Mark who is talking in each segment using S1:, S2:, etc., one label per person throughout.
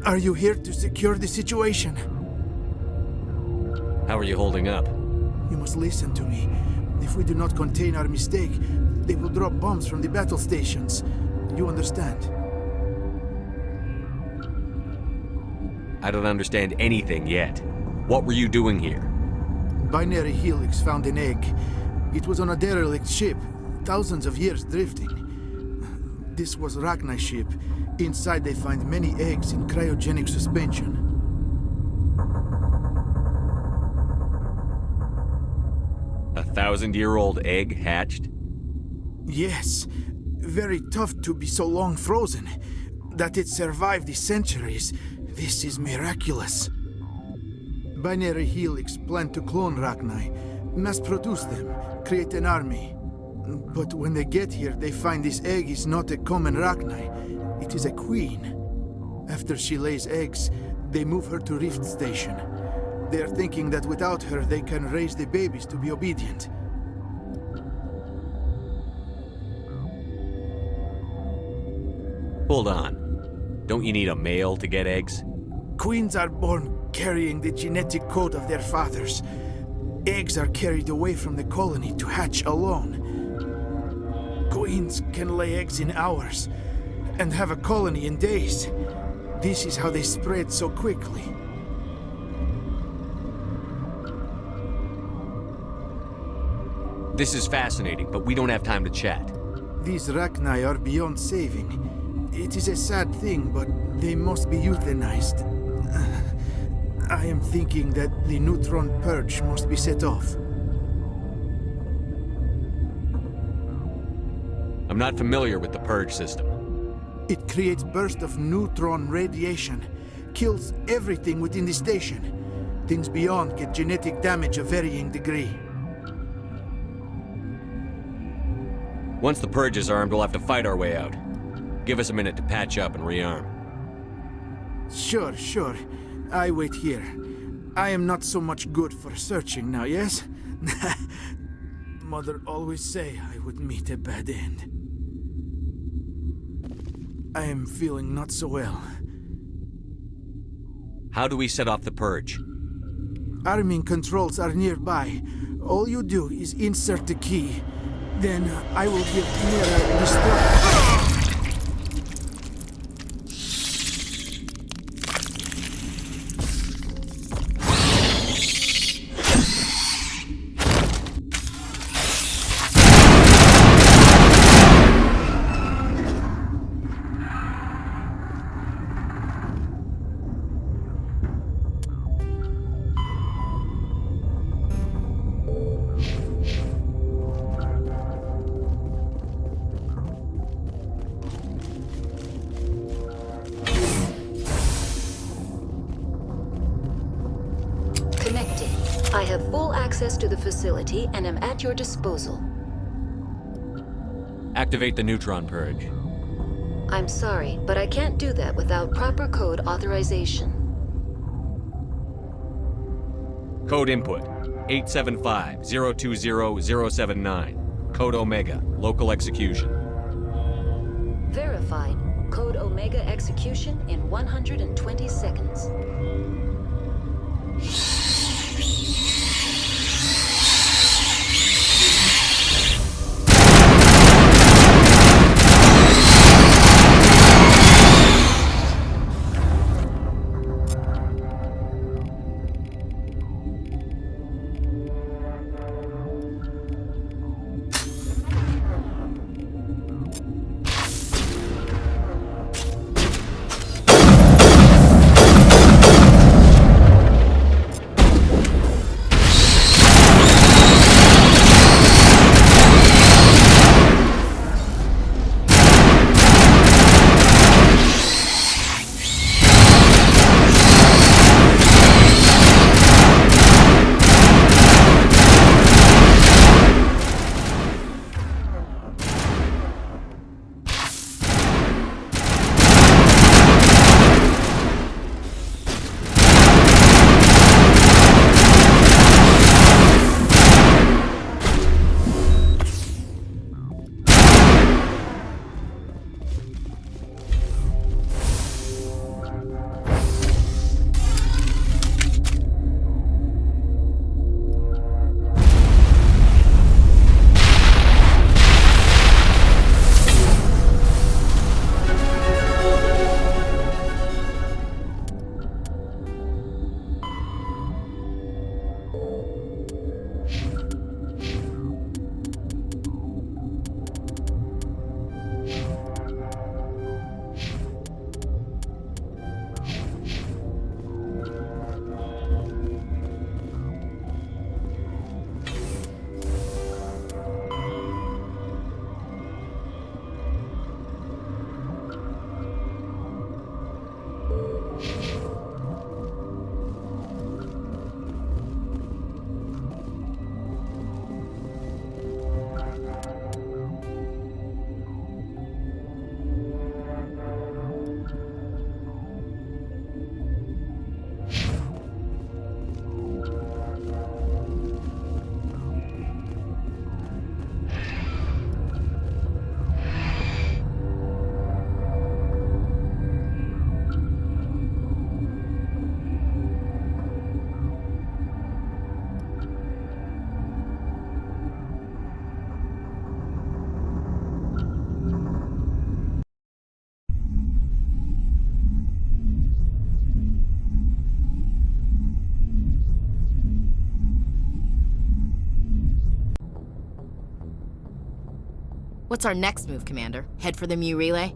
S1: Are you here to secure the situation?
S2: How are you holding up?
S1: You must listen to me. If we do not contain our mistake, they will drop bombs from the battle stations. You understand?
S2: I don't understand anything yet. What were you doing here?
S1: Binary Helix found an egg. It was on a derelict ship, thousands of years drifting. This was Rachni's ship. Inside they find many eggs in cryogenic suspension.
S2: A 1,000-year-old egg hatched?
S1: Yes. Very tough to be so long frozen. That it survived the centuries. This is miraculous. Binary Helix planned to clone Rachni, mass-produce them, create an army. But when they get here, they find this egg is not a common Rachni. It is a queen. After she lays eggs, they move her to Rift Station. They are thinking that without her, they can raise the babies to be obedient.
S2: Hold on. Don't you need a male to get eggs?
S1: Queens are born carrying the genetic code of their fathers. Eggs are carried away from the colony to hatch alone. Queens can lay eggs in hours and have a colony in days. This is how they spread so quickly.
S2: This is fascinating, but we don't have time to chat.
S1: These Rachni are beyond saving. It is a sad thing, but they must be euthanized. I am thinking that the neutron purge must be set off.
S2: I'm not familiar with the purge system.
S1: It creates bursts of neutron radiation, kills everything within the station. Things beyond get genetic damage of varying degree.
S2: Once the purge is armed, we'll have to fight our way out. Give us a minute to patch up and rearm.
S1: Sure. I wait here. I am not so much good for searching now, yes? Mother always say I would meet a bad end. I am feeling not so well.
S2: How do we set off the purge?
S1: Arming controls are nearby. All you do is insert the key. Then I will give Mira the strike.
S3: I have full access to the facility and am at your disposal.
S2: Activate the neutron purge.
S3: I'm sorry, but I can't do that without proper code authorization.
S2: Code input 875-020-079. Code Omega, local execution.
S3: Verified. Code Omega execution in 120 seconds.
S4: What's our next move, Commander? Head for the Mu relay?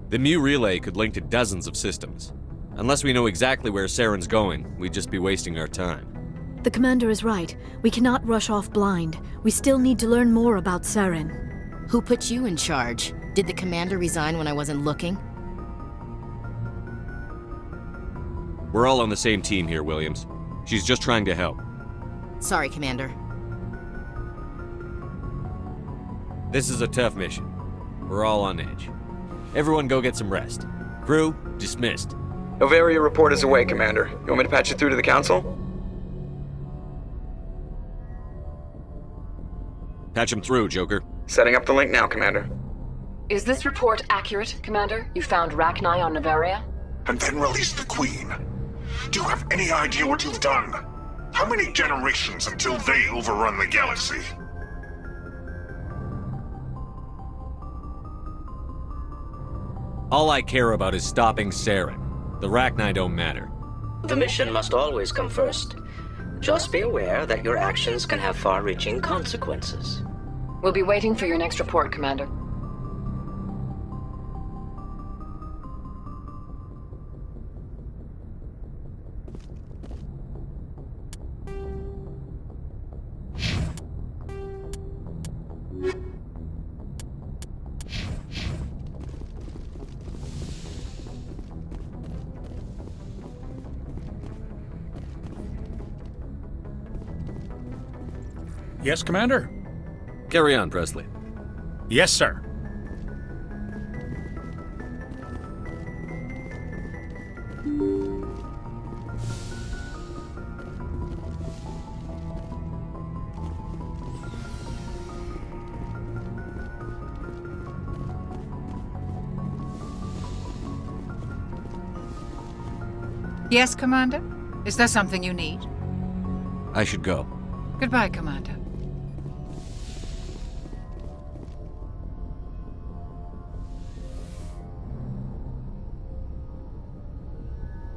S2: The Mu relay could link to dozens of systems. Unless we know exactly where Saren's going, we'd just be wasting our time.
S5: The commander is right. We cannot rush off blind. We still need to learn more about Saren.
S4: Who put you in charge? Did the commander resign when I wasn't looking?
S2: We're all on the same team here, Williams. She's just trying to help.
S4: Sorry, Commander.
S2: This is a tough mission. We're all on edge. Everyone go get some rest. Crew, dismissed.
S6: Noveria report is away, Commander. You want me to patch you through to the Council?
S2: Patch him through, Joker.
S6: Setting up the link now, Commander.
S7: Is this report accurate, Commander? You found Rachni on Noveria?
S8: And then release the Queen. Do you have any idea what you've done? How many generations until they overrun the galaxy?
S2: All I care about is stopping Saren. The Rachni don't matter.
S9: The mission must always come first. Just be aware that your actions can have far-reaching consequences.
S7: We'll be waiting for your next report, Commander.
S10: Yes, Commander?
S2: Carry on, Presley.
S10: Yes, sir.
S11: Yes, Commander? Is there something you need?
S2: I should go.
S11: Goodbye, Commander.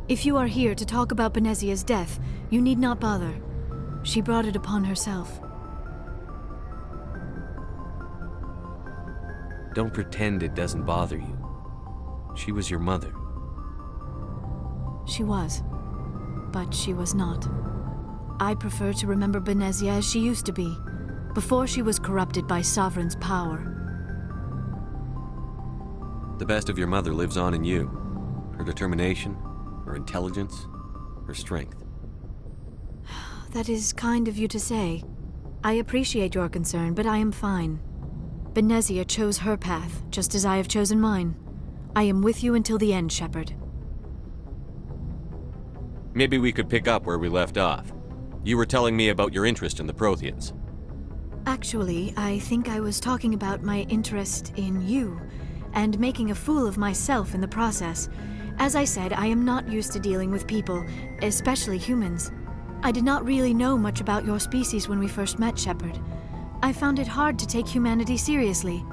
S5: If you are here to talk about Benezia's death, you need not bother. She brought it upon herself.
S2: Don't pretend it doesn't bother you. She was your mother.
S5: She was. But she was not. I prefer to remember Benezia as she used to be, before she was corrupted by Sovereign's power.
S2: The best of your mother lives on in you. Her determination, her intelligence, her strength.
S5: That is kind of you to say. I appreciate your concern, but I am fine. Benezia chose her path, just as I have chosen mine. I am with you until the end, Shepard.
S2: Maybe we could pick up where we left off. You were telling me about your interest in the Protheans.
S5: Actually, I think I was talking about my interest in you, and making a fool of myself in the process. As I said, I am not used to dealing with people, especially humans. I did not really know much about your species when we first met, Shepard. I found it hard to take humanity seriously.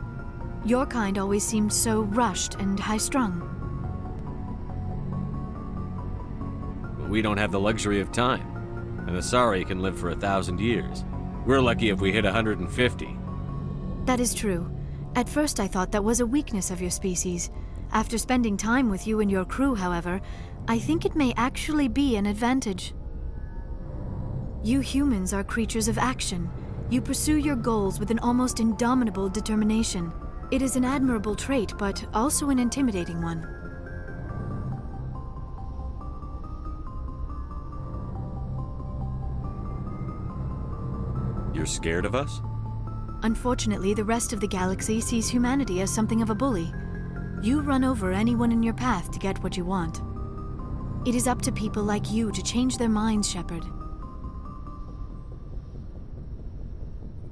S5: Your kind always seemed so rushed and high-strung.
S2: We don't have the luxury of time. And the Asari can live for 1,000 years. We're lucky if we hit 150.
S5: That is true. At first I thought that was a weakness of your species. After spending time with you and your crew, however, I think it may actually be an advantage. You humans are creatures of action. You pursue your goals with an almost indomitable determination. It is an admirable trait, but also an intimidating one.
S2: You're scared of us?
S5: Unfortunately, the rest of the galaxy sees humanity as something of a bully. You run over anyone in your path to get what you want. It is up to people like you to change their minds, Shepard.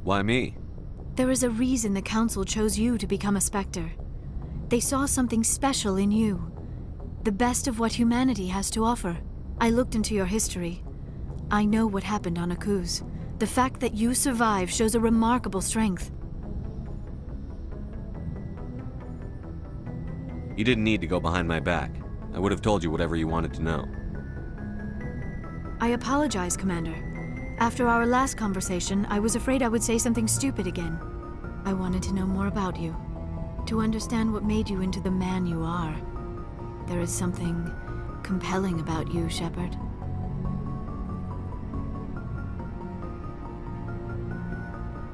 S2: Why me?
S5: There is a reason the Council chose you to become a Spectre. They saw something special in you. The best of what humanity has to offer. I looked into your history. I know what happened on Akuz. The fact that you survived shows a remarkable strength.
S2: You didn't need to go behind my back. I would have told you whatever you wanted to know.
S5: I apologize, Commander. After our last conversation, I was afraid I would say something stupid again. I wanted to know more about you, to understand what made you into the man you are. There is something compelling about you, Shepard.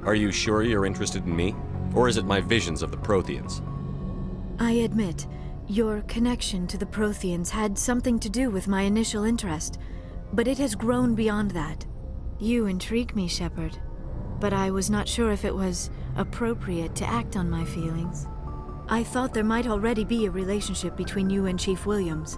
S2: Are you sure you're interested in me? Or is it my visions of the Protheans?
S5: I admit, your connection to the Protheans had something to do with my initial interest, but it has grown beyond that. You intrigue me, Shepard, but I was not sure if it was appropriate to act on my feelings. I thought there might already be a relationship between you and Chief Williams.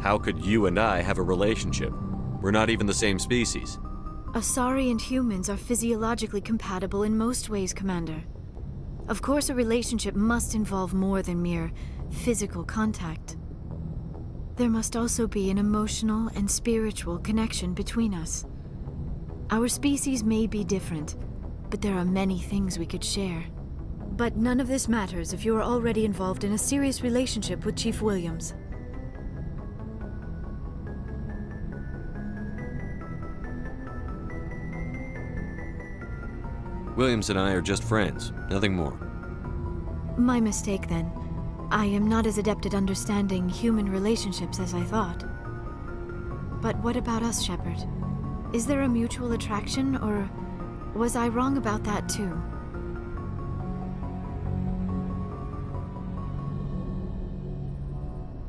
S2: How could you and I have a relationship? We're not even the same species.
S5: Asari and humans are physiologically compatible in most ways, Commander. Of course, a relationship must involve more than mere physical contact. There must also be an emotional and spiritual connection between us. Our species may be different, but there are many things we could share. But none of this matters if you are already involved in a serious relationship with Chief Williams.
S2: Williams and I are just friends, nothing more.
S5: My mistake, then. I am not as adept at understanding human relationships as I thought. But what about us, Shepard? Is there a mutual attraction, or was I wrong about that too?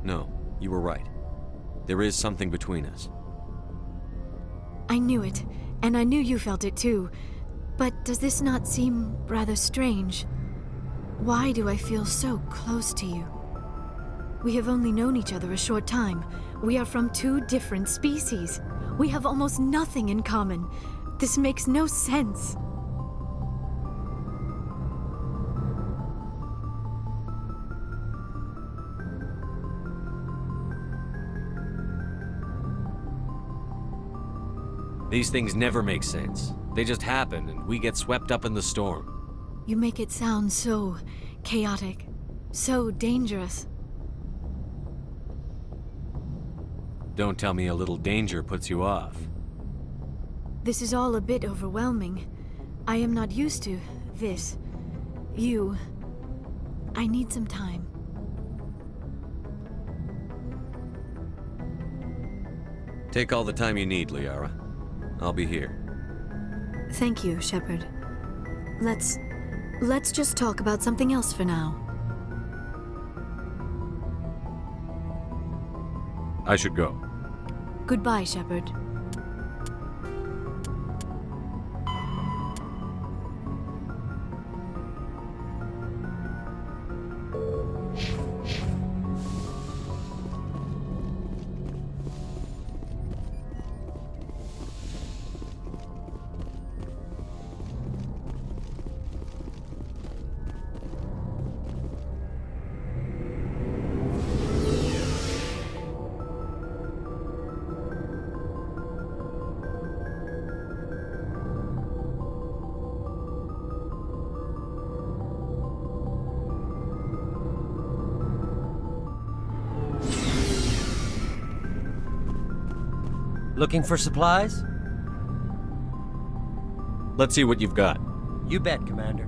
S2: No, you were right. There is something between us.
S5: I knew it, and I knew you felt it too. But does this not seem rather strange? Why do I feel so close to you? We have only known each other a short time. We are from two different species. We have almost nothing in common. This makes no sense.
S2: These things never make sense. They just happen, and we get swept up in the storm.
S5: You make it sound so chaotic, so dangerous.
S2: Don't tell me a little danger puts you off.
S5: This is all a bit overwhelming. I am not used to this. You. I need some time.
S2: Take all the time you need, Liara. I'll be here.
S5: Thank you, Shepard. Let's just talk about something else for now.
S2: I should go.
S5: Goodbye, Shepard.
S12: Looking for supplies?
S2: Let's see what you've got.
S12: You bet, Commander.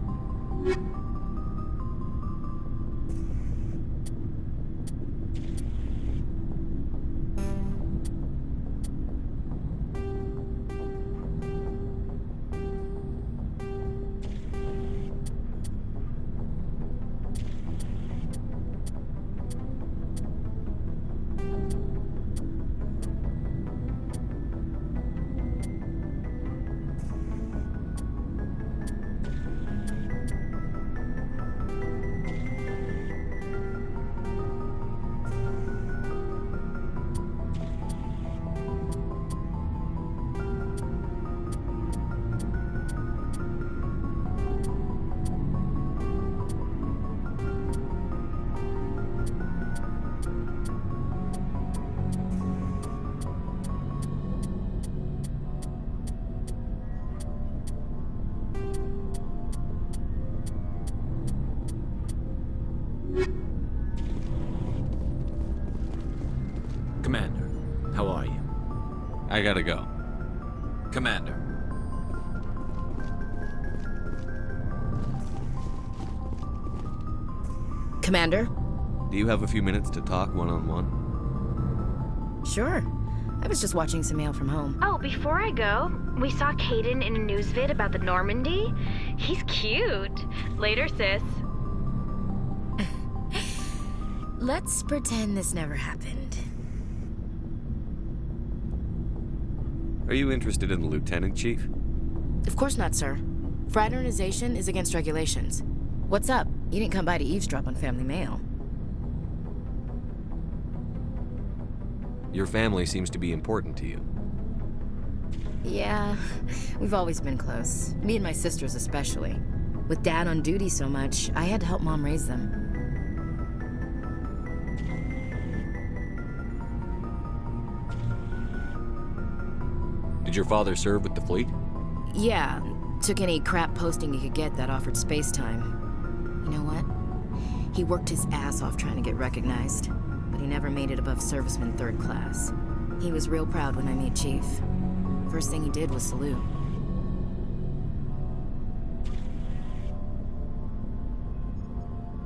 S2: I gotta go. Commander.
S4: Commander?
S2: Do you have a few minutes to talk one-on-one?
S4: Sure. I was just watching some mail from home.
S13: Oh, before I go, we saw Caden in a news vid about the Normandy. He's cute. Later, sis.
S4: Let's pretend this never happened.
S2: Are you interested in the Lieutenant, Chief?
S4: Of course not, sir. Fraternization is against regulations. What's up? You didn't come by to eavesdrop on family mail.
S2: Your family seems to be important to you.
S4: Yeah, we've always been close. Me and my sisters especially. With Dad on duty so much, I had to help Mom raise them.
S2: Did your father serve with the fleet?
S4: Yeah, took any crap posting he could get that offered space time. You know what? He worked his ass off trying to get recognized, but he never made it above serviceman 3rd class. He was real proud when I met Chief. First thing he did was salute.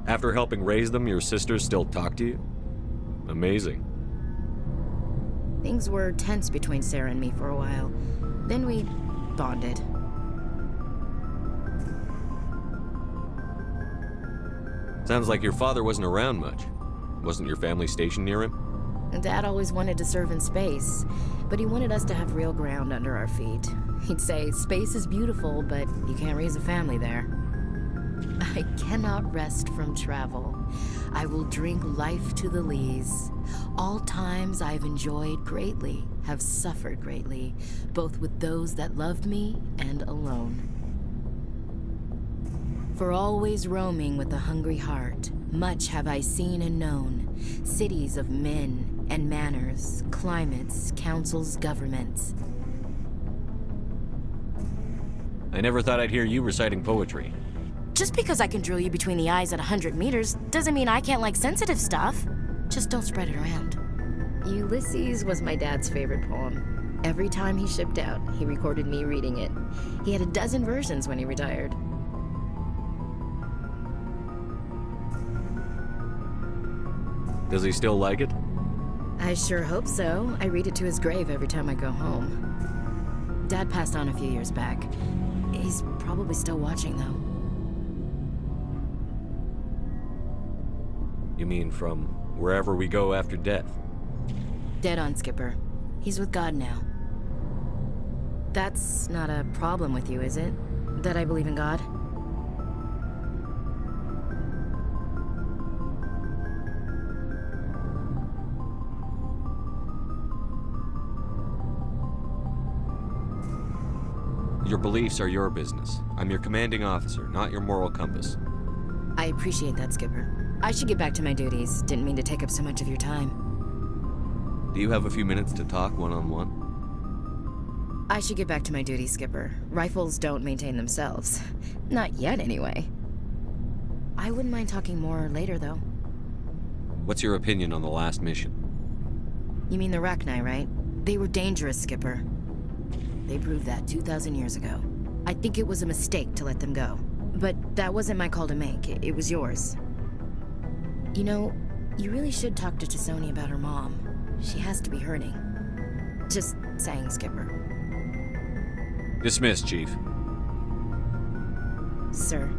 S2: After helping raise them, your sisters still talk to you? Amazing.
S4: Things were tense between Sarah and me for a while. Then we bonded.
S2: Sounds like your father wasn't around much. Wasn't your family stationed near him?
S4: Dad always wanted to serve in space, but he wanted us to have real ground under our feet. He'd say, space is beautiful, but you can't raise a family there. I cannot rest from travel. I will drink life to the lees. All times I've enjoyed greatly, have suffered greatly, both with those that loved me and alone. For always roaming with a hungry heart, much have I seen and known, cities of men and manners, climates, councils, governments.
S2: I never thought I'd hear you reciting poetry.
S4: Just because I can drill you between the eyes at 100 meters doesn't mean I can't like sensitive stuff. Just don't spread it around. Ulysses was my dad's favorite poem. Every time he shipped out, he recorded me reading it. He had a dozen versions when he retired.
S2: Does he still like it?
S4: I sure hope so. I read it to his grave every time I go home. Dad passed on a few years back. He's probably still watching, though.
S2: You mean from wherever we go after death?
S4: Dead on, Skipper. He's with God now. That's not a problem with you, is it? That I believe in God?
S2: Your beliefs are your business. I'm your commanding officer, not your moral compass.
S4: I appreciate that, Skipper. I should get back to my duties. Didn't mean to take up so much of your time.
S2: Do you have a few minutes to talk one-on-one?
S4: I should get back to my duties, Skipper. Rifles don't maintain themselves. Not yet, anyway. I wouldn't mind talking more later, though.
S2: What's your opinion on the last mission?
S4: You mean the Rachni, right? They were dangerous, Skipper. They proved that 2,000 years ago. I think it was a mistake to let them go. But that wasn't my call to make. It was yours. You know, you really should talk to Tassoni about her mom. She has to be hurting. Just saying, Skipper.
S2: Dismissed, Chief.
S4: Sir.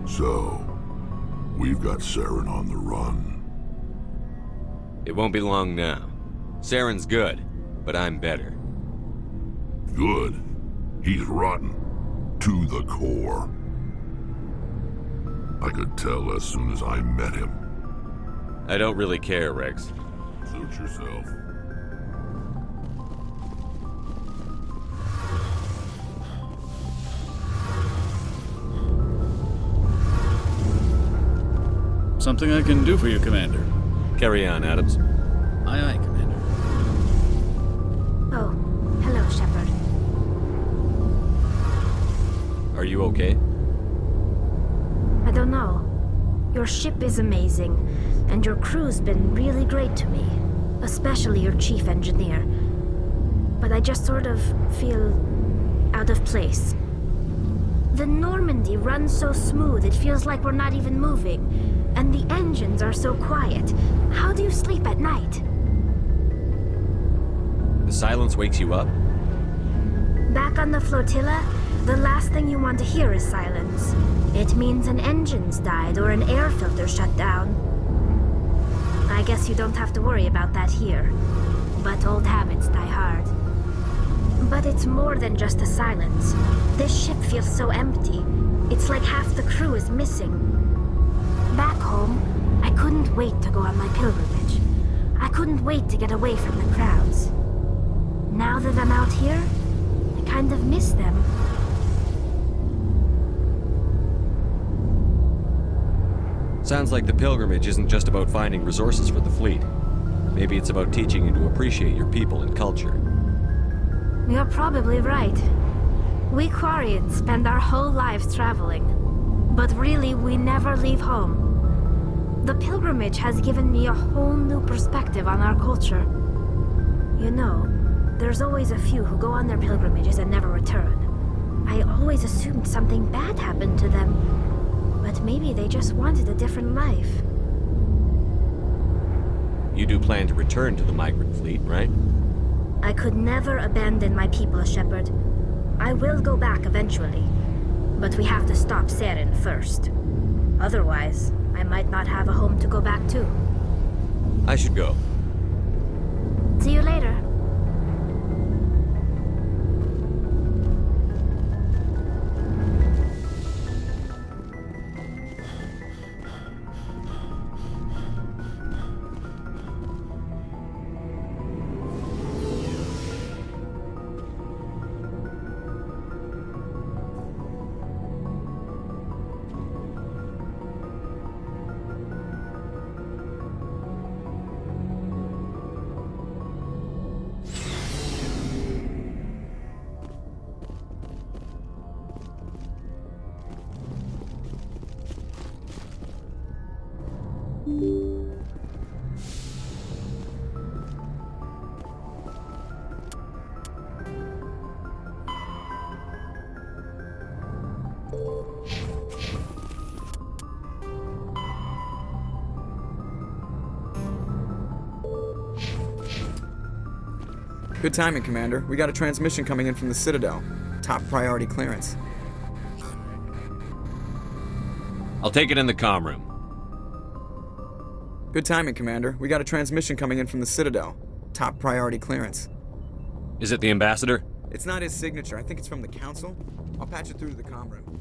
S14: So, we've got Saren on the run.
S2: It won't be long now. Saren's good, but I'm better.
S14: Good. He's rotten. To the core. I could tell as soon as I met him.
S2: I don't really care, Rex.
S14: Suit yourself.
S10: Something I can do for you, Commander.
S2: Carry on, Adams.
S10: Aye, aye, Commander.
S13: Oh, hello, Shepard.
S2: Are you okay?
S13: I don't know. Your ship is amazing, and your crew's been really great to me, especially your chief engineer. But I just sort of feel out of place. The Normandy runs so smooth it feels like we're not even moving. And the engines are so quiet. How do you sleep at night?
S2: The silence wakes you up?
S13: Back on the flotilla, the last thing you want to hear is silence. It means an engine's died or an air filter shut down. I guess you don't have to worry about that here. But old habits die hard. But it's more than just the silence. This ship feels so empty. It's like half the crew is missing. Back home, I couldn't wait to go on my pilgrimage. I couldn't wait to get away from the crowds. Now that I'm out here, I kind of miss them.
S2: Sounds like the pilgrimage isn't just about finding resources for the fleet. Maybe it's about teaching you to appreciate your people and culture.
S13: You're probably right. We Quarians spend our whole lives traveling. But really, we never leave home. The pilgrimage has given me a whole new perspective on our culture. You know, there's always a few who go on their pilgrimages and never return. I always assumed something bad happened to them. But maybe they just wanted a different life.
S2: You do plan to return to the migrant fleet, right?
S13: I could never abandon my people, Shepard. I will go back eventually. But we have to stop Saren first. Otherwise, I might not have a home to go back to.
S2: I should go.
S13: See you later.
S6: Good timing, Commander. We got a transmission coming in from the Citadel. Top priority clearance.
S2: I'll take it in the comm room.
S6: Good timing, Commander. We got a transmission coming in from the Citadel. Top priority clearance.
S2: Is it the ambassador?
S6: It's not his signature. I think it's from the Council. I'll patch it through to the comm room.